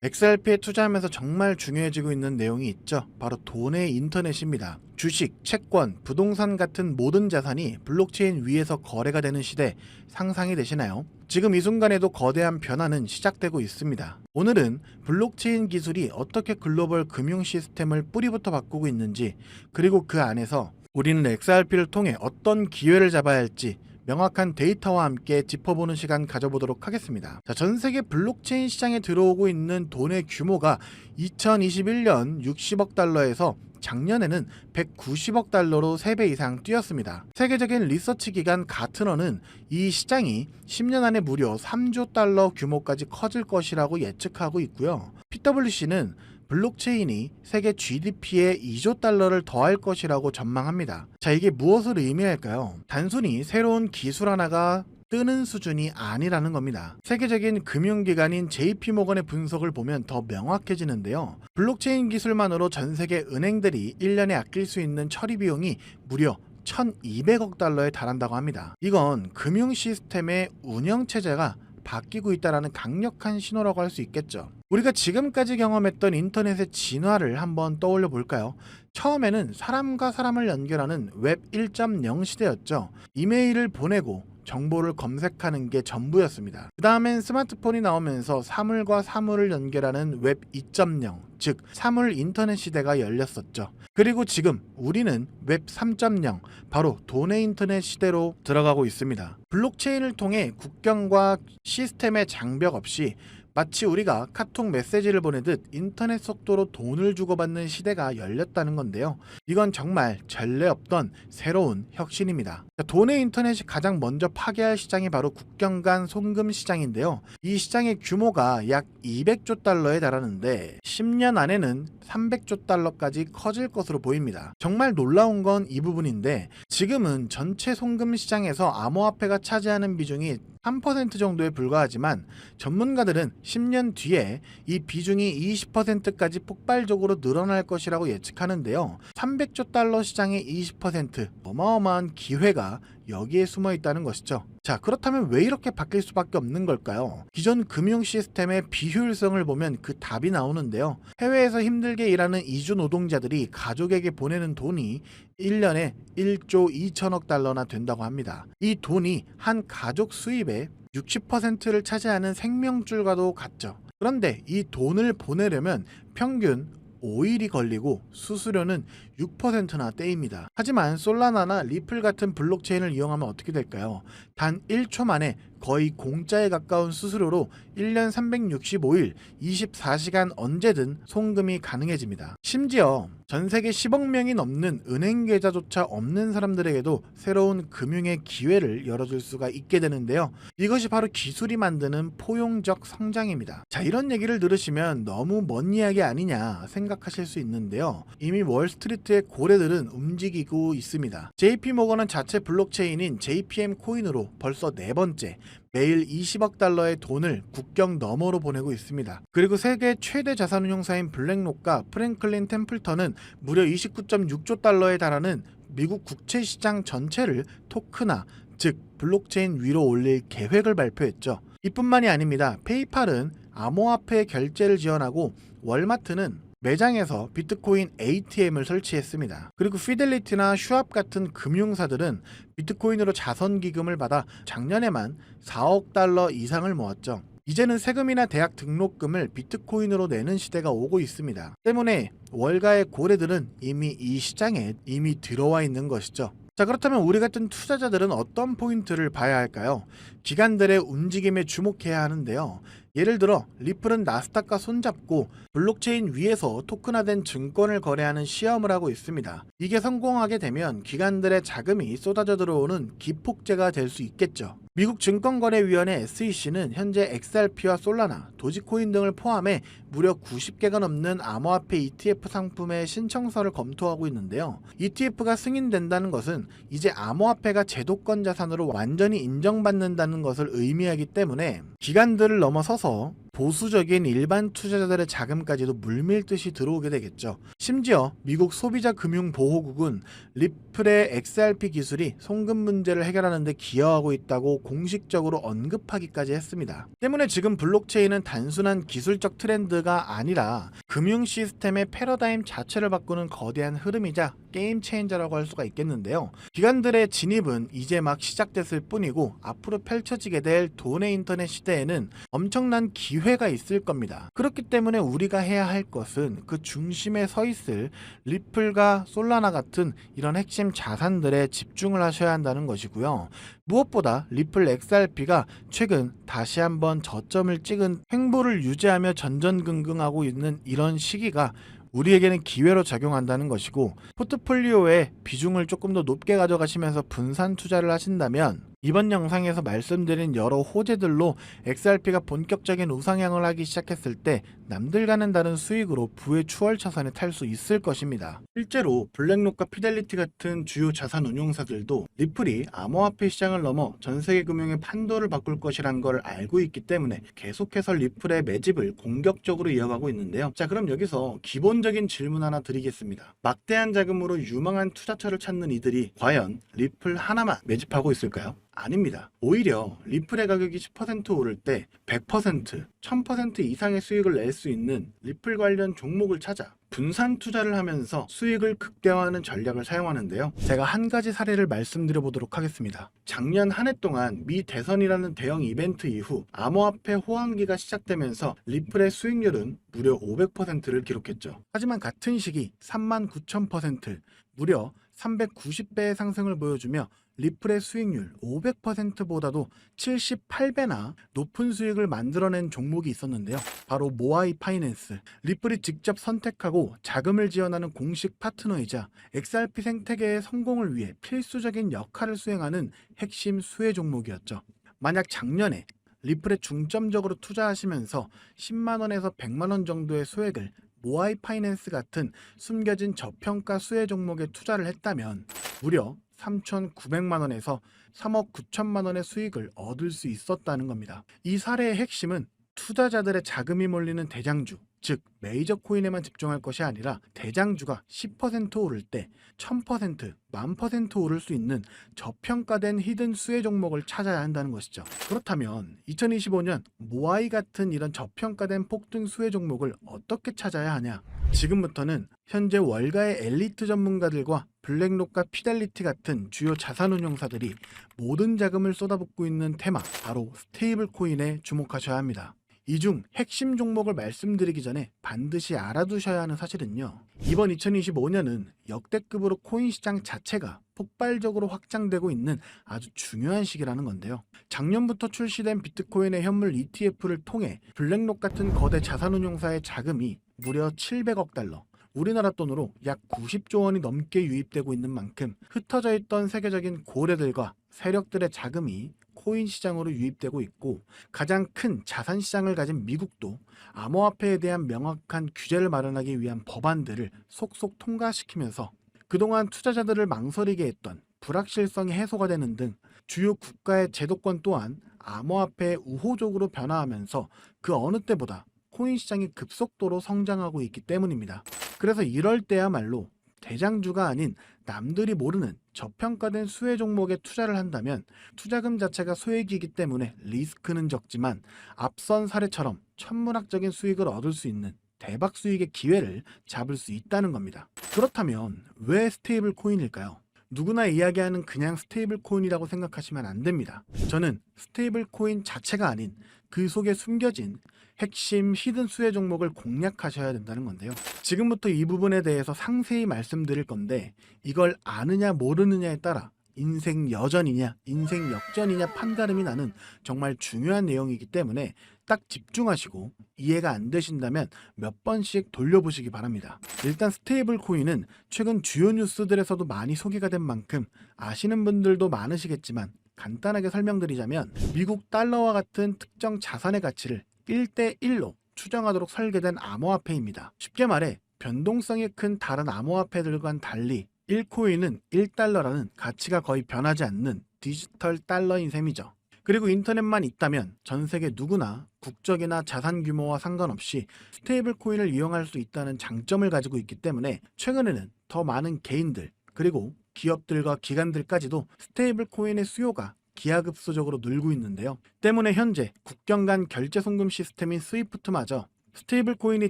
XRP에 투자하면서 정말 중요해지고 있는 내용이 있죠. 바로 돈의 인터넷입니다. 주식, 채권, 부동산 같은 모든 자산이 블록체인 위에서 거래가 되는 시대 상상이 되시나요? 지금 이 순간에도 거대한 변화는 시작되고 있습니다. 오늘은 블록체인 기술이 어떻게 글로벌 금융 시스템을 뿌리부터 바꾸고 있는지, 그리고 그 안에서 우리는 XRP를 통해 어떤 기회를 잡아야 할지 명확한 데이터와 함께 짚어보는 시간 가져보도록 하겠습니다. 자, 전 세계 블록체인 시장에 들어오고 있는 돈의 규모가 2021년 60억 달러에서 작년에는 190억 달러로 3배 이상 뛰었습니다. 세계적인 리서치 기관 가트너는 이 시장이 10년 안에 무려 3조 달러 규모까지 커질 것이라고 예측하고 있고요. PwC는 블록체인이 세계 GDP에 2조 달러를 더할 것이라고 전망합니다. 자, 이게 무엇을 의미할까요? 단순히 새로운 기술 하나가 뜨는 수준이 아니라는 겁니다. 세계적인 금융기관인 JP모건의 분석을 보면 더 명확해지는데요. 블록체인 기술만으로 전 세계 은행들이 1년에 아낄 수 있는 처리 비용이 무려 1200억 달러에 달한다고 합니다. 이건 금융 시스템의 운영체제가 바뀌고 있다는 강력한 신호라고 할 수 있겠죠. 우리가 지금까지 경험했던 인터넷의 진화를 한번 떠올려 볼까요? 처음에는 사람과 사람을 연결하는 웹 1.0 시대였죠. 이메일을 보내고 정보를 검색하는 게 전부였습니다. 그 다음엔 스마트폰이 나오면서 사물과 사물을 연결하는 웹 2.0, 즉 사물 인터넷 시대가 열렸었죠. 그리고 지금 우리는 웹 3.0, 바로 돈의 인터넷 시대로 들어가고 있습니다. 블록체인을 통해 국경과 시스템의 장벽 없이 마치 우리가 카톡 메시지를 보내듯 인터넷 속도로 돈을 주고받는 시대가 열렸다는 건데요. 이건 정말 전례 없던 새로운 혁신입니다. 돈의 인터넷이 가장 먼저 파괴할 시장이 바로 국경 간 송금 시장인데요. 이 시장의 규모가 약 200조 달러에 달하는데 10년 안에는 300조 달러까지 커질 것으로 보입니다. 정말 놀라운 건 이 부분인데, 지금은 전체 송금 시장에서 암호화폐가 차지하는 비중이 3% 정도에 불과하지만 전문가들은 10년 뒤에 이 비중이 20%까지 폭발적으로 늘어날 것이라고 예측하는데요. 300조 달러 시장의 20%, 어마어마한 기회가 여기에 숨어 있다는 것이죠. 자, 그렇다면 왜 이렇게 바뀔 수밖에 없는 걸까요? 기존 금융 시스템의 비효율성을 보면 그 답이 나오는데요. 해외에서 힘들게 일하는 이주 노동자들이 가족에게 보내는 돈이 1년에 1조 2천억 달러나 된다고 합니다. 이 돈이 한 가족 수입의 60%를 차지하는 생명줄과도 같죠. 그런데 이 돈을 보내려면 평균 5일이 걸리고 수수료는 6%나 떼입니다. 하지만 솔라나나 리플 같은 블록체인을 이용하면 어떻게 될까요? 단 1초 만에 거의 공짜에 가까운 수수료로 1년 365일 24시간 언제든 송금이 가능해집니다. 심지어 전 세계 10억 명이 넘는 은행 계좌조차 없는 사람들에게도 새로운 금융의 기회를 열어줄 수가 있게 되는데요. 이것이 바로 기술이 만드는 포용적 성장입니다. 자, 이런 얘기를 들으시면 너무 먼 이야기 아니냐 생각하실 수 있는데요. 이미 월스트리트의 고래들은 움직이고 있습니다. JP모건은 자체 블록체인인 JPM 코인으로 벌써 4번째 매일 20억 달러의 돈을 국경 너머로 보내고 있습니다. 그리고 세계 최대 자산운용사인 블랙록과 프랭클린 템플턴은 무려 29.6조 달러에 달하는 미국 국채시장 전체를 토크나, 즉 블록체인 위로 올릴 계획을 발표했죠. 이뿐만이 아닙니다. 페이팔은 암호화폐 결제를 지원하고 월마트는 매장에서 비트코인 ATM을 설치했습니다. 그리고 피델리티나 슈왑 같은 금융사들은 비트코인으로 자선기금을 받아 작년에만 4억 달러 이상을 모았죠. 이제는 세금이나 대학 등록금을 비트코인으로 내는 시대가 오고 있습니다. 때문에 월가의 고래들은 이미 이 시장에 이미 들어와 있는 것이죠. 자, 그렇다면 우리 같은 투자자들은 어떤 포인트를 봐야 할까요? 기관들의 움직임에 주목해야 하는데요. 예를 들어 리플은 나스닥과 손잡고 블록체인 위에서 토큰화된 증권을 거래하는 시험을 하고 있습니다. 이게 성공하게 되면 기관들의 자금이 쏟아져 들어오는 기폭제가 될 수 있겠죠. 미국 증권거래위원회 SEC는 현재 XRP와 솔라나, 도지코인 등을 포함해 무려 90개가 넘는 암호화폐 ETF 상품의 신청서를 검토하고 있는데요. ETF가 승인된다는 것은 이제 암호화폐가 제도권 자산으로 완전히 인정받는다는 것을 의미하기 때문에 기관들을 넘어서서 보수적인 일반 투자자들의 자금까지도 물밀듯이 들어오게 되겠죠. 심지어 미국 소비자금융보호국은 리플의 XRP 기술이 송금 문제를 해결하는 데 기여하고 있다고 공식적으로 언급하기까지 했습니다. 때문에 지금 블록체인은 단순한 기술적 트렌드가 아니라 금융 시스템의 패러다임 자체를 바꾸는 거대한 흐름이자 게임 체인저라고 할 수가 있겠는데요. 기관들의 진입은 이제 막 시작됐을 뿐이고 앞으로 펼쳐지게 될 돈의 인터넷 시대에는 엄청난 기회가 있을 겁니다. 그렇기 때문에 우리가 해야 할 것은 그 중심에 서 있을 리플과 솔라나 같은 이런 핵심 자산들에 집중을 하셔야 한다는 것이고요. 무엇보다 리플 XRP가 최근 다시 한번 저점을 찍은 횡보를 유지하며 전전긍긍하고 있는 이런 시기가 우리에게는 기회로 작용한다는 것이고, 포트폴리오의 비중을 조금 더 높게 가져가시면서 분산 투자를 하신다면 이번 영상에서 말씀드린 여러 호재들로 XRP가 본격적인 우상향을 하기 시작했을 때 남들과는 다른 수익으로 부의 추월차선에 탈 수 있을 것입니다. 실제로 블랙록과 피델리티 같은 주요 자산 운용사들도 리플이 암호화폐 시장을 넘어 전세계 금융의 판도를 바꿀 것이란 걸 알고 있기 때문에 계속해서 리플의 매집을 공격적으로 이어가고 있는데요. 자, 그럼 여기서 기본적인 질문 하나 드리겠습니다. 막대한 자금으로 유망한 투자처를 찾는 이들이 과연 리플 하나만 매집하고 있을까요? 아닙니다. 오히려 리플의 가격이 10% 오를 때 100%, 1000% 이상의 수익을 낼 수 있는 리플 관련 종목을 찾아 분산 투자를 하면서 수익을 극대화하는 전략을 사용하는데요. 제가 한 가지 사례를 말씀드려 보도록 하겠습니다. 작년 한 해 동안 미 대선이라는 대형 이벤트 이후 암호화폐 호황기가 시작되면서 리플의 수익률은 무려 500%를 기록했죠. 하지만 같은 시기 39,000%, 무려 390배의 상승을 보여주며 리플의 수익률 500%보다도 78배나 높은 수익을 만들어낸 종목이 있었는데요. 바로 모아이 파이낸스. 리플이 직접 선택하고 자금을 지원하는 공식 파트너이자 XRP 생태계의 성공을 위해 필수적인 역할을 수행하는 핵심 수혜 종목이었죠. 만약 작년에 리플에 중점적으로 투자하시면서 10만원에서 100만원 정도의 소액을 모아이 파이낸스 같은 숨겨진 저평가 수혜 종목에 투자를 했다면 무려 3,900만원에서 3억 9천만원의 수익을 얻을 수 있었다는 겁니다. 이 사례의 핵심은 투자자들의 자금이 몰리는 대장주, 즉 메이저 코인에만 집중할 것이 아니라 대장주가 10% 오를 때 1000%, 10,000% 오를 수 있는 저평가된 히든 수혜 종목을 찾아야 한다는 것이죠. 그렇다면 2025년 모아이 같은 이런 저평가된 폭등 수혜 종목을 어떻게 찾아야 하냐? 지금부터는 현재 월가의 엘리트 전문가들과 블랙록과 피델리티 같은 주요 자산운용사들이 모든 자금을 쏟아붓고 있는 테마, 바로 스테이블 코인에 주목하셔야 합니다. 이 중 핵심 종목을 말씀드리기 전에 반드시 알아두셔야 하는 사실은요. 이번 2025년은 역대급으로 코인 시장 자체가 폭발적으로 확장되고 있는 아주 중요한 시기라는 건데요. 작년부터 출시된 비트코인의 현물 ETF를 통해 블랙록 같은 거대 자산운용사의 자금이 무려 700억 달러, 우리나라 돈으로 약 90조 원이 넘게 유입되고 있는 만큼 흩어져 있던 세계적인 고래들과 세력들의 자금이 코인 시장으로 유입되고 있고, 가장 큰 자산 시장을 가진 미국도 암호화폐에 대한 명확한 규제를 마련하기 위한 법안들을 속속 통과시키면서 그동안 투자자들을 망설이게 했던 불확실성이 해소가 되는 등 주요 국가의 제도권 또한 암호화폐에 우호적으로 변화하면서 그 어느 때보다 코인 시장이 급속도로 성장하고 있기 때문입니다. 그래서 이럴 때야말로 대장주가 아닌 남들이 모르는 저평가된 수혜 종목에 투자를 한다면 투자금 자체가 소액이기 때문에 리스크는 적지만 앞선 사례처럼 천문학적인 수익을 얻을 수 있는 대박 수익의 기회를 잡을 수 있다는 겁니다. 그렇다면 왜 스테이블 코인일까요? 누구나 이야기하는 그냥 스테이블 코인이라고 생각하시면 안 됩니다. 저는 스테이블 코인 자체가 아닌 그 속에 숨겨진 핵심 히든 수혜 종목을 공략하셔야 된다는 건데요. 지금부터 이 부분에 대해서 상세히 말씀드릴 건데, 이걸 아느냐 모르느냐에 따라 인생 여전이냐 인생 역전이냐 판가름이 나는 정말 중요한 내용이기 때문에 딱 집중하시고 이해가 안 되신다면 몇 번씩 돌려보시기 바랍니다. 일단 스테이블 코인은 최근 주요 뉴스들에서도 많이 소개가 된 만큼 아시는 분들도 많으시겠지만, 간단하게 설명드리자면 미국 달러와 같은 특정 자산의 가치를 1대1로 추정하도록 설계된 암호화폐입니다. 쉽게 말해 변동성이 큰 다른 암호화폐들과는 달리 1코인은 1달러라는 가치가 거의 변하지 않는 디지털 달러인 셈이죠. 그리고 인터넷만 있다면 전 세계 누구나 국적이나 자산 규모와 상관없이 스테이블 코인을 이용할 수 있다는 장점을 가지고 있기 때문에 최근에는 더 많은 개인들 그리고 기업들과 기관들까지도 스테이블 코인의 수요가 기하급수적으로 늘고 있는데요. 때문에 현재 국경 간 결제 송금 시스템인 스위프트마저 스테이블 코인이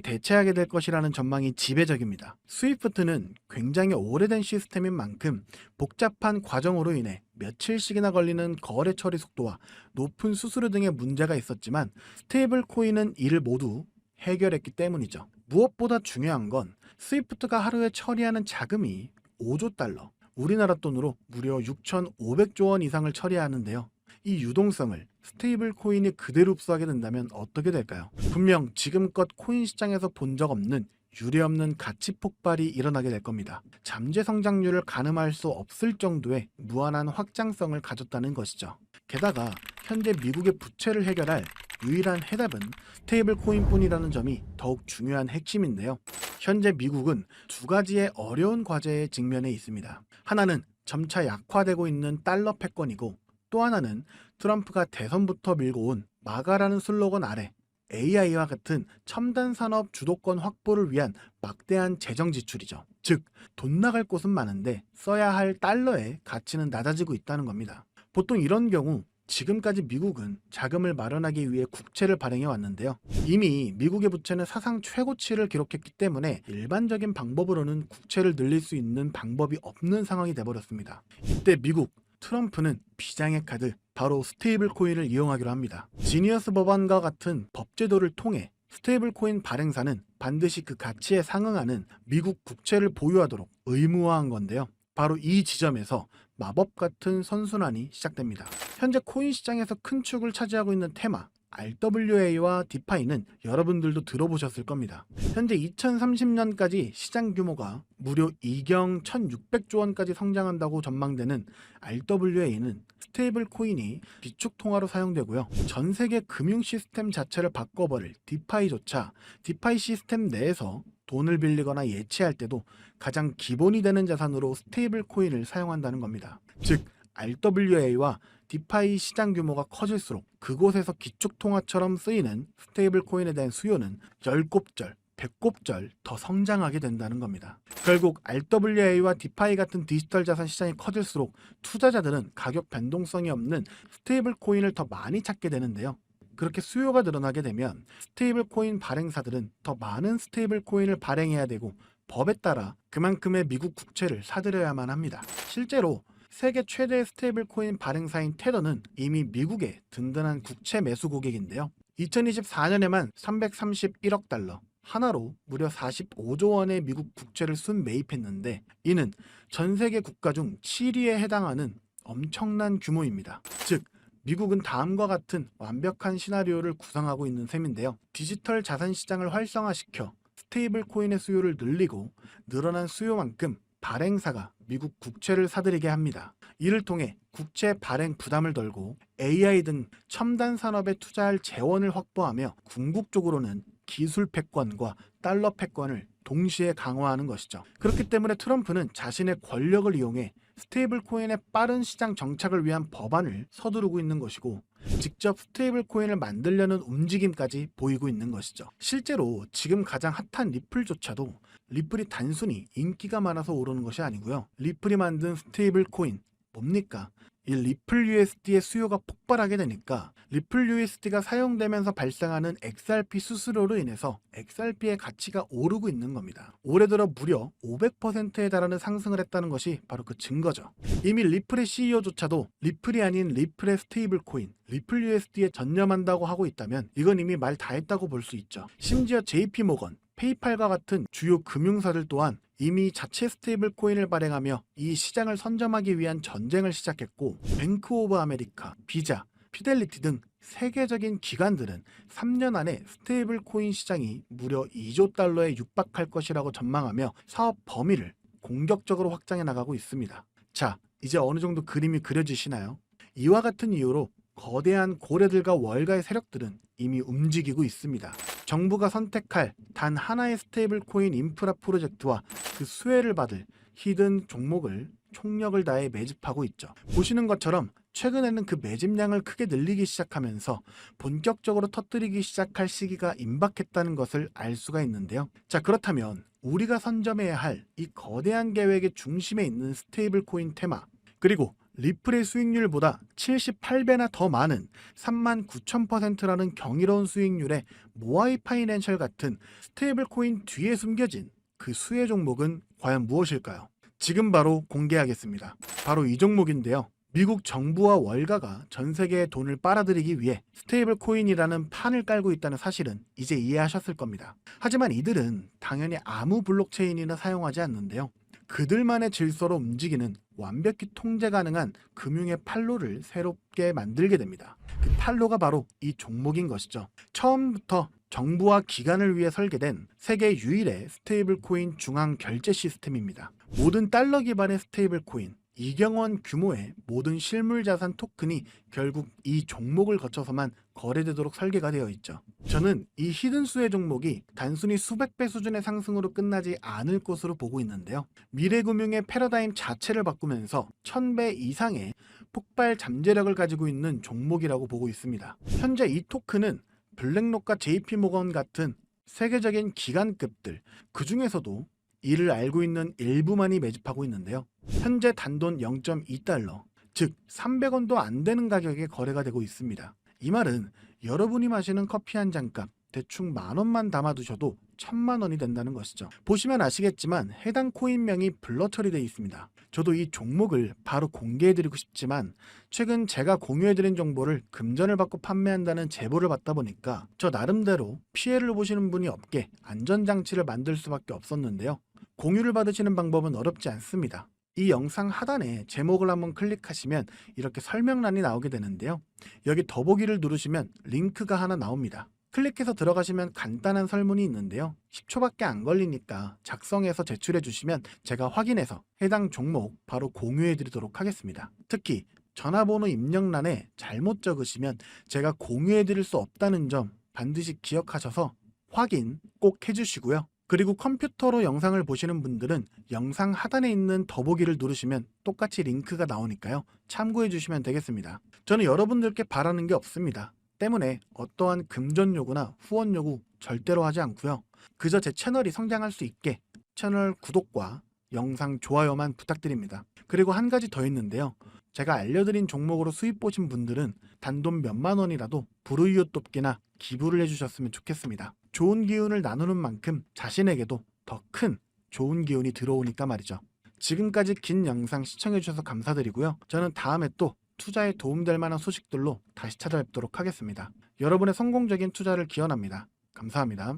대체하게 될 것이라는 전망이 지배적입니다. 스위프트는 굉장히 오래된 시스템인 만큼 복잡한 과정으로 인해 며칠씩이나 걸리는 거래 처리 속도와 높은 수수료 등의 문제가 있었지만 스테이블 코인은 이를 모두 해결했기 때문이죠. 무엇보다 중요한 건 스위프트가 하루에 처리하는 자금이 5조 달러, 우리나라 돈으로 무려 6,500조 원 이상을 처리하는데요. 이 유동성을 스테이블 코인이 그대로 흡수하게 된다면 어떻게 될까요? 분명 지금껏 코인 시장에서 본 적 없는 유례없는 가치 폭발이 일어나게 될 겁니다. 잠재 성장률을 가늠할 수 없을 정도의 무한한 확장성을 가졌다는 것이죠. 게다가 현재 미국의 부채를 해결할 유일한 해답은 스테이블 코인뿐이라는 점이 더욱 중요한 핵심인데요. 현재 미국은 두 가지의 어려운 과제에 직면해 있습니다. 하나는 점차 약화되고 있는 달러 패권이고 또 하나는 트럼프가 대선부터 밀고 온 마가라는 슬로건 아래 AI와 같은 첨단 산업 주도권 확보를 위한 막대한 재정 지출이죠. 즉, 돈 나갈 곳은 많은데 써야 할 달러의 가치는 낮아지고 있다는 겁니다. 보통 이런 경우 지금까지 미국은 자금을 마련하기 위해 국채를 발행해 왔는데요. 이미 미국의 부채는 사상 최고치를 기록했기 때문에 일반적인 방법으로는 국채를 늘릴 수 있는 방법이 없는 상황이 되어버렸습니다. 이때 미국 트럼프는 비장의 카드 바로 스테이블 코인을 이용하기로 합니다. 지니어스 법안과 같은 법제도를 통해 스테이블 코인 발행사는 반드시 그 가치에 상응하는 미국 국채를 보유하도록 의무화한 건데요. 바로 이 지점에서 마법 같은 선순환이 시작됩니다. 현재 코인 시장에서 큰 축을 차지하고 있는 테마 RWA와 디파이는 여러분들도 들어보셨을 겁니다. 현재 2030년까지 시장 규모가 무려 2경 1600조 원까지 성장한다고 전망되는 RWA는 스테이블 코인이 비축 통화로 사용되고요. 전 세계 금융 시스템 자체를 바꿔버릴 디파이조차 디파이 시스템 내에서 돈을 빌리거나 예치할 때도 가장 기본이 되는 자산으로 스테이블 코인을 사용한다는 겁니다. 즉 RWA와 디파이 시장 규모가 커질수록 그곳에서 기축통화처럼 쓰이는 스테이블 코인에 대한 수요는 10곱절, 100곱절 더 성장하게 된다는 겁니다. 결국 RWA와 디파이 같은 디지털 자산 시장이 커질수록 투자자들은 가격 변동성이 없는 스테이블 코인을 더 많이 찾게 되는데요. 그렇게 수요가 늘어나게 되면 스테이블 코인 발행사들은 더 많은 스테이블 코인을 발행해야 되고 법에 따라 그만큼의 미국 국채를 사들여야만 합니다. 실제로 세계 최대의 스테이블 코인 발행사인 테더는 이미 미국의 든든한 국채 매수 고객인데요. 2024년에만 331억 달러, 하나로 무려 45조 원의 미국 국채를 순매입했는데 이는 전 세계 국가 중 7위에 해당하는 엄청난 규모입니다. 즉 미국은 다음과 같은 완벽한 시나리오를 구상하고 있는 셈인데요. 디지털 자산 시장을 활성화시켜 스테이블 코인의 수요를 늘리고 늘어난 수요만큼 발행사가 미국 국채를 사들이게 합니다. 이를 통해 국채 발행 부담을 덜고 AI 등 첨단 산업에 투자할 재원을 확보하며 궁극적으로는 기술 패권과 달러 패권을 동시에 강화하는 것이죠. 그렇기 때문에 트럼프는 자신의 권력을 이용해 스테이블 코인의 빠른 시장 정착을 위한 법안을 서두르고 있는 것이고 직접 스테이블 코인을 만들려는 움직임까지 보이고 있는 것이죠. 실제로 지금 가장 핫한 리플조차도 리플이 단순히 인기가 많아서 오르는 것이 아니고요. 리플이 만든 스테이블 코인 뭡니까? 이 리플 USD의 수요가 폭발하게 되니까 리플 USD가 사용되면서 발생하는 XRP 수수료로 인해서 XRP의 가치가 오르고 있는 겁니다. 올해 들어 무려 500%에 달하는 상승을 했다는 것이 바로 그 증거죠. 이미 리플의 CEO조차도 리플이 아닌 리플의 스테이블 코인, 리플 USD에 전념한다고 하고 있다면 이건 이미 말 다 했다고 볼 수 있죠. 심지어 JP모건, 페이팔과 같은 주요 금융사들 또한 이미 자체 스테이블 코인을 발행하며 이 시장을 선점하기 위한 전쟁을 시작했고 뱅크 오브 아메리카, 비자, 피델리티 등 세계적인 기관들은 3년 안에 스테이블 코인 시장이 무려 2조 달러에 육박할 것이라고 전망하며 사업 범위를 공격적으로 확장해 나가고 있습니다. 자, 이제 어느 정도 그림이 그려지시나요? 이와 같은 이유로 거대한 고래들과 월가의 세력들은 이미 움직이고 있습니다. 정부가 선택할 단 하나의 스테이블 코인 인프라 프로젝트와 그 수혜를 받을 히든 종목을 총력을 다해 매집하고 있죠. 보시는 것처럼 최근에는 그 매집량을 크게 늘리기 시작하면서 본격적으로 터뜨리기 시작할 시기가 임박했다는 것을 알 수가 있는데요. 자, 그렇다면 우리가 선점해야 할 이 거대한 계획의 중심에 있는 스테이블 코인 테마, 그리고 리플의 수익률보다 78배나 더 많은 39,000%라는 경이로운 수익률의 모아이 파이낸셜 같은 스테이블 코인 뒤에 숨겨진 그 수혜 종목은 과연 무엇일까요? 지금 바로 공개하겠습니다. 바로 이 종목인데요. 미국 정부와 월가가 전 세계의 돈을 빨아들이기 위해 스테이블 코인이라는 판을 깔고 있다는 사실은 이제 이해하셨을 겁니다. 하지만 이들은 당연히 아무 블록체인이나 사용하지 않는데요. 그들만의 질서로 움직이는 완벽히 통제 가능한 금융의 판로를 새롭게 만들게 됩니다. 그 판로가 바로 이 종목인 것이죠. 처음부터 정부와 기관을 위해 설계된 세계 유일의 스테이블 코인 중앙 결제 시스템입니다. 모든 달러 기반의 스테이블 코인, 2경원 규모의 모든 실물 자산 토큰이 결국 이 종목을 거쳐서만 거래되도록 설계가 되어 있죠. 저는 이 히든 수혜 종목이 단순히 수백 배 수준의 상승으로 끝나지 않을 것으로 보고 있는데요. 미래 금융의 패러다임 자체를 바꾸면서 1000배 이상의 폭발 잠재력을 가지고 있는 종목이라고 보고 있습니다. 현재 이 토큰은 블랙록과 JP모건 같은 세계적인 기관급들, 그 중에서도 이를 알고 있는 일부만이 매집하고 있는데요. 현재 단돈 0.2달러, 즉 300원도 안 되는 가격에 거래가 되고 있습니다. 이 말은 여러분이 마시는 커피 한 잔값 대충 10,000원만 담아두셔도 1,000,000원이 된다는 것이죠. 보시면 아시겠지만 해당 코인명이 블러 처리되어 있습니다. 저도 이 종목을 바로 공개해드리고 싶지만 최근 제가 공유해드린 정보를 금전을 받고 판매한다는 제보를 받다 보니까 저 나름대로 피해를 보시는 분이 없게 안전장치를 만들 수밖에 없었는데요. 공유를 받으시는 방법은 어렵지 않습니다. 이 영상 하단에 제목을 한번 클릭하시면 이렇게 설명란이 나오게 되는데요. 여기 더보기를 누르시면 링크가 하나 나옵니다. 클릭해서 들어가시면 간단한 설문이 있는데요. 10초밖에 안 걸리니까 작성해서 제출해 주시면 제가 확인해서 해당 종목 바로 공유해 드리도록 하겠습니다. 특히 전화번호 입력란에 잘못 적으시면 제가 공유해 드릴 수 없다는 점 반드시 기억하셔서 확인 꼭 해주시고요. 그리고 컴퓨터로 영상을 보시는 분들은 영상 하단에 있는 더보기를 누르시면 똑같이 링크가 나오니까요. 참고해 주시면 되겠습니다. 저는 여러분들께 바라는 게 없습니다. 때문에 어떠한 금전 요구나 후원 요구 절대로 하지 않고요. 그저 제 채널이 성장할 수 있게 채널 구독과 영상 좋아요만 부탁드립니다. 그리고 한 가지 더 있는데요. 제가 알려드린 종목으로 수익 보신 분들은 단돈 몇만 원이라도 불우이웃 돕기나 기부를 해주셨으면 좋겠습니다. 좋은 기운을 나누는 만큼 자신에게도 더 큰 좋은 기운이 들어오니까 말이죠. 지금까지 긴 영상 시청해주셔서 감사드리고요. 저는 다음에 또 투자에 도움될 만한 소식들로 다시 찾아뵙도록 하겠습니다. 여러분의 성공적인 투자를 기원합니다. 감사합니다.